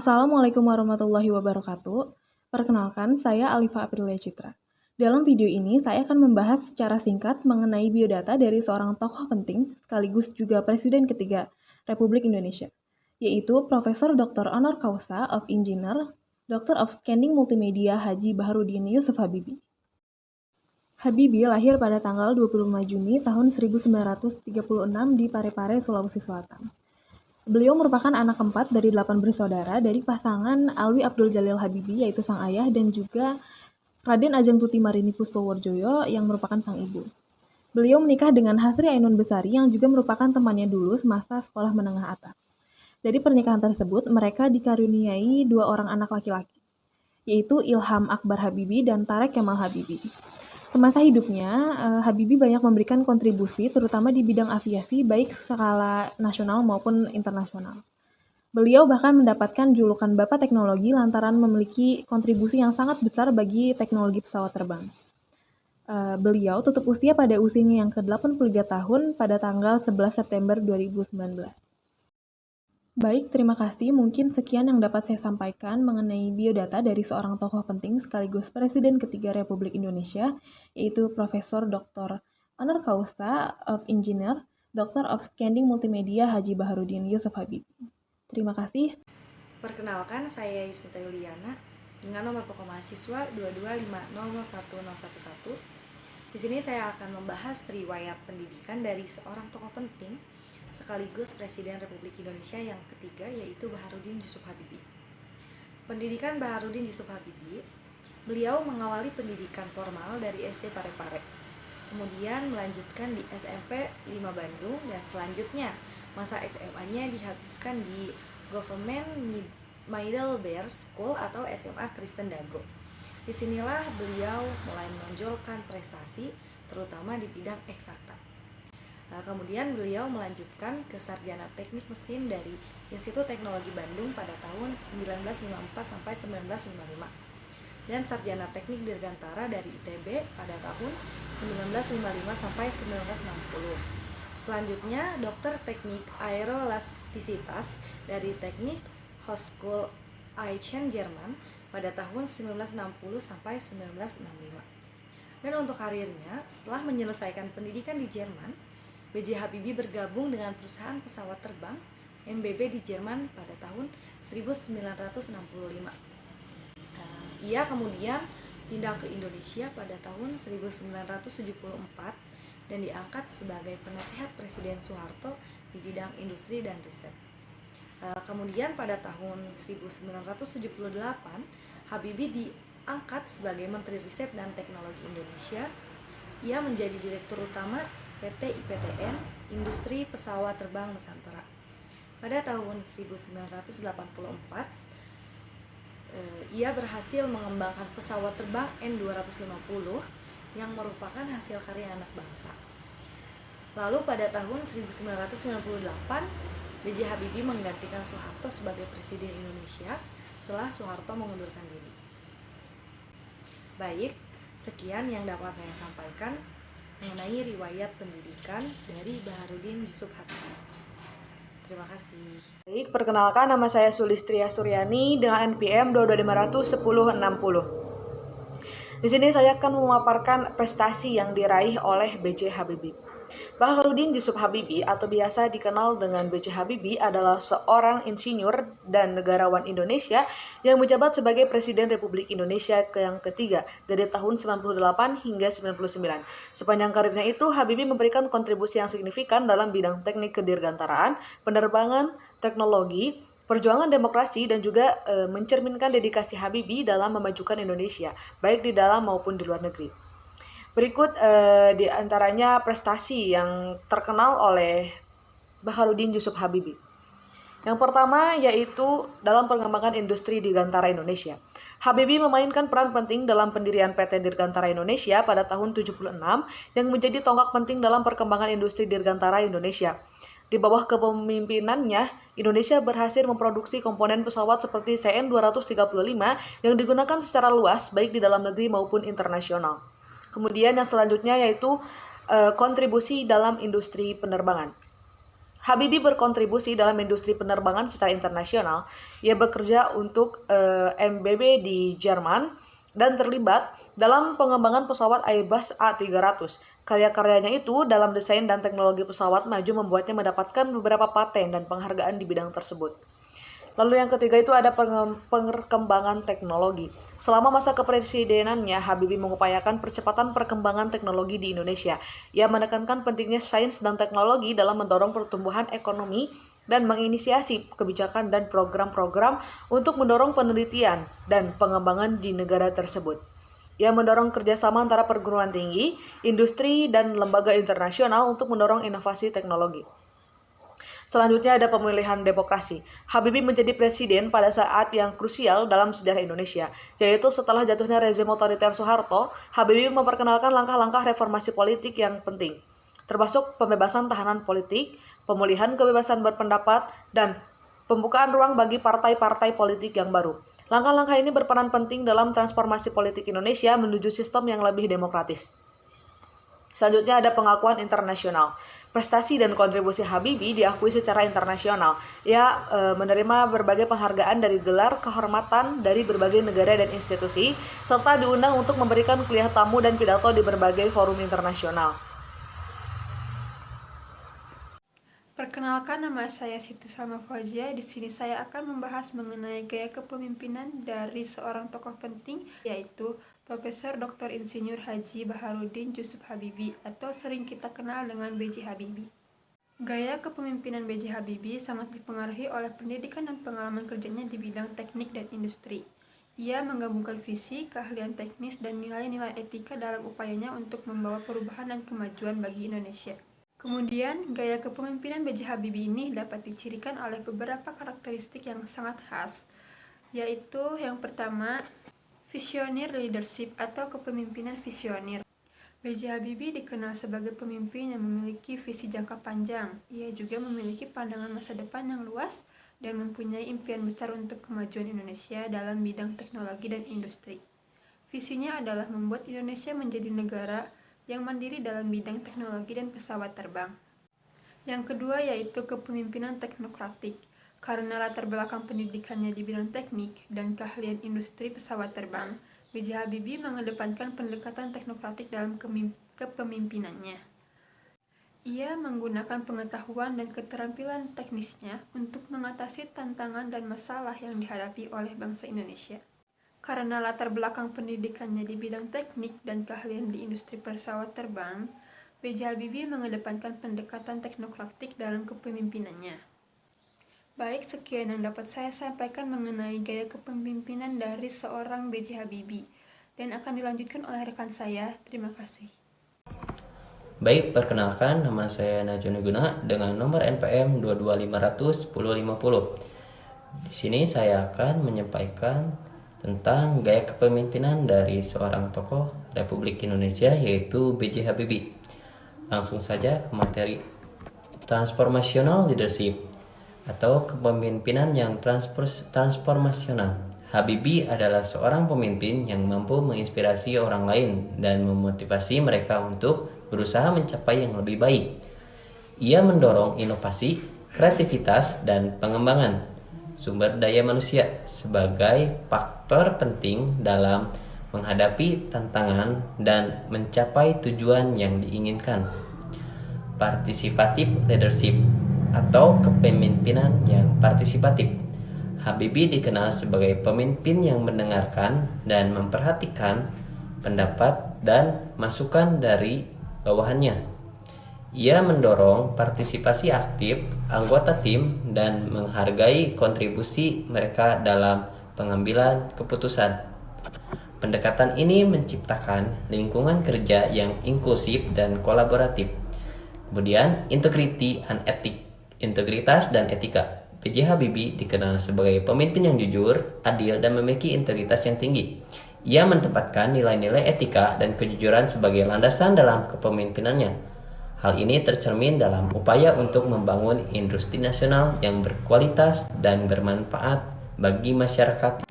Assalamualaikum warahmatullahi wabarakatuh. Perkenalkan, saya Alifa Aprilia Citra. Dalam video ini, saya akan membahas secara singkat mengenai biodata dari seorang tokoh penting sekaligus juga Presiden ketiga Republik Indonesia, yaitu Profesor Dr. Honor Causa of Engineer, Doctor of Scanning Multimedia Haji Baharudin Yusuf Habibie. Habibie lahir pada tanggal 25 Juni tahun 1936 di Parepare, Sulawesi Selatan. Beliau merupakan anak keempat dari 8 bersaudara dari pasangan Alwi Abdul Jalil Habibie, yaitu sang ayah, dan juga Raden Ajeng Tuti Marini Puspowarjoyo yang merupakan sang ibu. Beliau menikah dengan Hasri Ainun Besari yang juga merupakan temannya dulu semasa sekolah menengah atas. Dari pernikahan tersebut, mereka dikaruniai 2 orang anak laki-laki, yaitu Ilham Akbar Habibie dan Tarek Kemal Habibie. Semasa hidupnya, Habibie banyak memberikan kontribusi terutama di bidang aviasi baik skala nasional maupun internasional. Beliau bahkan mendapatkan julukan Bapak Teknologi lantaran memiliki kontribusi yang sangat besar bagi teknologi pesawat terbang. Beliau tutup usia pada usianya yang ke-83 tahun pada tanggal 11 September 2019. Baik, terima kasih. Mungkin sekian yang dapat saya sampaikan mengenai biodata dari seorang tokoh penting sekaligus Presiden ketiga Republik Indonesia, yaitu Profesor Dr. Honor Causa of Engineer, Doctor of Scanning Multimedia Haji Baharudin Yusuf Habibie. Terima kasih. Perkenalkan, saya Yusnita Yuliana dengan nomor pokok mahasiswa 225001011. Di sini saya akan membahas riwayat pendidikan dari seorang tokoh penting sekaligus Presiden Republik Indonesia yang ketiga, yaitu Baharudin Yusuf Habibie. Pendidikan Baharudin Yusuf Habibie, beliau mengawali pendidikan formal dari SD Parepare, kemudian melanjutkan di SMP 5 Bandung, dan selanjutnya masa SMA-nya dihabiskan di Government Middlebury School atau SMA Kristen Dago. Disinilah beliau mulai menonjolkan prestasi terutama di bidang eksakta. Kemudian beliau melanjutkan ke Sarjana Teknik Mesin dari Institut Teknologi Bandung pada tahun 1954 sampai 1955 dan Sarjana Teknik Dirgantara dari ITB pada tahun 1955 sampai 1960. Selanjutnya Dokter Teknik Aerolastisitas dari Teknik Hochschule Aachen Jerman pada tahun 1960 sampai 1965. Dan untuk karirnya, setelah menyelesaikan pendidikan di Jerman, B.J. Habibie bergabung dengan perusahaan pesawat terbang MBB di Jerman pada tahun 1965. Ia kemudian pindah ke Indonesia pada tahun 1974 dan diangkat sebagai penasihat Presiden Soeharto di bidang industri dan riset. Kemudian pada tahun 1978, Habibie diangkat sebagai Menteri Riset dan Teknologi Indonesia. Ia menjadi Direktur Utama PT IPTN Industri Pesawat Terbang Nusantara. Pada tahun 1984, ia berhasil mengembangkan pesawat terbang N250 yang merupakan hasil karya anak bangsa. Lalu pada tahun 1998, B.J. Habibie menggantikan Soeharto sebagai Presiden Indonesia setelah Soeharto mengundurkan diri. Baik, sekian yang dapat saya sampaikan mengenai riwayat pendidikan dari Baharudin Yusuf Habibie. Terima kasih. Baik, perkenalkan, nama saya Sulistria Suryani dengan NPM 225001060. Di sini saya akan memaparkan prestasi yang diraih oleh B.J. Habibie. Baharudin Yusuf Habibie atau biasa dikenal dengan B.J. Habibie adalah seorang insinyur dan negarawan Indonesia yang menjabat sebagai Presiden Republik Indonesia yang ketiga dari tahun 98 hingga 99. Sepanjang karirnya itu, Habibie memberikan kontribusi yang signifikan dalam bidang teknik kedirgantaraan, penerbangan, teknologi, perjuangan demokrasi, dan juga mencerminkan dedikasi Habibie dalam memajukan Indonesia, baik di dalam maupun di luar negeri. Berikut di antaranya prestasi yang terkenal oleh Baharudin Yusuf Habibie. Yang pertama yaitu dalam pengembangan industri Dirgantara Indonesia. Habibie memainkan peran penting dalam pendirian PT Dirgantara Indonesia pada tahun 76 yang menjadi tonggak penting dalam perkembangan industri Dirgantara Indonesia. Di bawah kepemimpinannya, Indonesia berhasil memproduksi komponen pesawat seperti CN-235 yang digunakan secara luas baik di dalam negeri maupun internasional. Kemudian yang selanjutnya yaitu kontribusi dalam industri penerbangan. Habibie berkontribusi dalam industri penerbangan secara internasional. Ia bekerja untuk MBB di Jerman dan terlibat dalam pengembangan pesawat Airbus A300. Karya-karyanya itu dalam desain dan teknologi pesawat maju membuatnya mendapatkan beberapa paten dan penghargaan di bidang tersebut. Lalu yang ketiga itu ada perkembangan teknologi. Selama masa kepresidenannya, Habibie mengupayakan percepatan perkembangan teknologi di Indonesia. Ia menekankan pentingnya sains dan teknologi dalam mendorong pertumbuhan ekonomi dan menginisiasi kebijakan dan program-program untuk mendorong penelitian dan pengembangan di negara tersebut. Ia mendorong kerjasama antara perguruan tinggi, industri, dan lembaga internasional untuk mendorong inovasi teknologi. Selanjutnya ada pemilihan demokrasi. Habibie menjadi presiden pada saat yang krusial dalam sejarah Indonesia, yaitu setelah jatuhnya rezim otoriter Soeharto. Habibie memperkenalkan langkah-langkah reformasi politik yang penting, termasuk pembebasan tahanan politik, pemulihan kebebasan berpendapat, dan pembukaan ruang bagi partai-partai politik yang baru. Langkah-langkah ini berperan penting dalam transformasi politik Indonesia menuju sistem yang lebih demokratis. Selanjutnya ada pengakuan internasional. Prestasi dan kontribusi Habibie diakui secara internasional. Ia menerima berbagai penghargaan dari gelar kehormatan dari berbagai negara dan institusi, serta diundang untuk memberikan kuliah tamu dan pidato di berbagai forum internasional. Perkenalkan, nama saya Siti Salma Fauzia. Di sini saya akan membahas mengenai gaya kepemimpinan dari seorang tokoh penting, yaitu Profesor Dr. Insinyur Haji Baharudin Jusuf Habibie atau sering kita kenal dengan B.J. Habibie. Gaya kepemimpinan B.J. Habibie sangat dipengaruhi oleh pendidikan dan pengalaman kerjanya di bidang teknik dan industri. Ia menggabungkan visi, keahlian teknis, dan nilai-nilai etika dalam upayanya untuk membawa perubahan dan kemajuan bagi Indonesia. Kemudian, gaya kepemimpinan B.J. Habibie ini dapat dicirikan oleh beberapa karakteristik yang sangat khas, yaitu yang pertama, visioner leadership atau kepemimpinan visioner. B.J. Habibie dikenal sebagai pemimpin yang memiliki visi jangka panjang. Ia juga memiliki pandangan masa depan yang luas dan mempunyai impian besar untuk kemajuan Indonesia dalam bidang teknologi dan industri. Visinya adalah membuat Indonesia menjadi negara yang mandiri dalam bidang teknologi dan pesawat terbang. Yang kedua yaitu kepemimpinan teknokratik. Karena latar belakang pendidikannya di bidang teknik dan keahlian industri pesawat terbang, B.J. Habibie mengedepankan pendekatan teknokratik dalam kepemimpinannya. Ia menggunakan pengetahuan dan keterampilan teknisnya untuk mengatasi tantangan dan masalah yang dihadapi oleh bangsa Indonesia. Karena latar belakang pendidikannya di bidang teknik dan keahlian di industri pesawat terbang, B.J. Habibie mengedepankan pendekatan teknokratik dalam kepemimpinannya. Baik, sekian yang dapat saya sampaikan mengenai gaya kepemimpinan dari seorang B.J. Habibie, dan akan dilanjutkan oleh rekan saya. Terima kasih. Baik, perkenalkan, nama saya Najwa Guna dengan nomor NPM 22500 1050. Di sini saya akan menyampaikan tentang gaya kepemimpinan dari seorang tokoh Republik Indonesia, yaitu B.J. Habibie. Langsung saja ke materi. Transformational leadership atau kepemimpinan yang transformasional. Habibie adalah seorang pemimpin yang mampu menginspirasi orang lain dan memotivasi mereka untuk berusaha mencapai yang lebih baik. Ia mendorong inovasi, kreativitas, dan pengembangan sumber daya manusia sebagai faktor penting dalam menghadapi tantangan dan mencapai tujuan yang diinginkan. Participative leadership atau kepemimpinan yang partisipatif. Habibie dikenal sebagai pemimpin yang mendengarkan dan memperhatikan pendapat dan masukan dari bawahannya. Ia mendorong partisipasi aktif anggota tim dan menghargai kontribusi mereka dalam pengambilan keputusan. Pendekatan ini menciptakan lingkungan kerja yang inklusif dan kolaboratif. Kemudian, integritas dan etika. B.J. Habibie dikenal sebagai pemimpin yang jujur, adil, dan memiliki integritas yang tinggi. Ia menempatkan nilai-nilai etika dan kejujuran sebagai landasan dalam kepemimpinannya. Hal ini tercermin dalam upaya untuk membangun industri nasional yang berkualitas dan bermanfaat bagi masyarakat.